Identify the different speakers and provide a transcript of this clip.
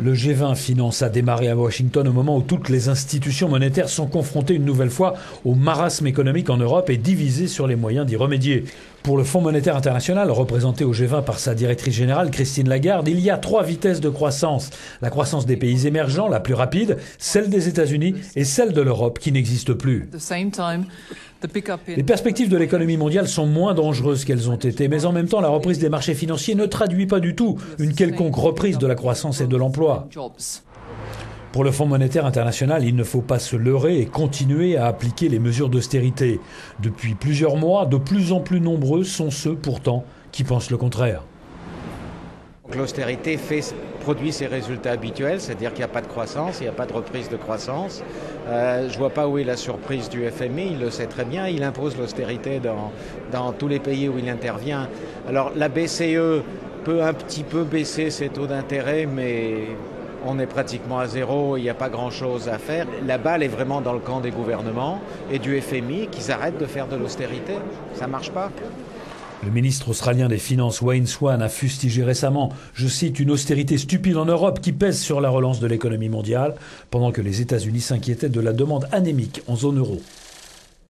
Speaker 1: Le G20 finance a démarré à Washington au moment où toutes les institutions monétaires sont confrontées une nouvelle fois au marasme économique en Europe et divisées sur les moyens d'y remédier. Pour le Fonds monétaire international, représenté au G20 par sa directrice générale Christine Lagarde, il y a 3 vitesses de croissance. La croissance des pays émergents, la plus rapide, celle des États-Unis et celle de l'Europe qui n'existe plus. Les perspectives de l'économie mondiale sont moins dangereuses qu'elles ont été, mais en même temps, la reprise des marchés financiers ne traduit pas du tout une quelconque reprise de la croissance et de l'emploi. Pour le Fonds monétaire international, il ne faut pas se leurrer et continuer à appliquer les mesures d'austérité. Depuis plusieurs mois, de plus en plus nombreux sont ceux, pourtant, qui pensent le contraire.
Speaker 2: L'austérité produit ses résultats habituels, c'est-à-dire qu'il n'y a pas de croissance, il n'y a pas de reprise de croissance. Je ne vois pas où est la surprise du FMI, il le sait très bien, il impose l'austérité dans tous les pays où il intervient. Alors la BCE peut un petit peu baisser ses taux d'intérêt, mais on est pratiquement à zéro, il n'y a pas grand-chose à faire. La balle est vraiment dans le camp des gouvernements et du FMI qu'ils arrêtent de faire de l'austérité. Ça ne marche pas.
Speaker 1: Le ministre australien des Finances, Wayne Swan, a fustigé récemment, je cite, une austérité stupide en Europe qui pèse sur la relance de l'économie mondiale, pendant que les États-Unis s'inquiétaient de la demande anémique en zone euro.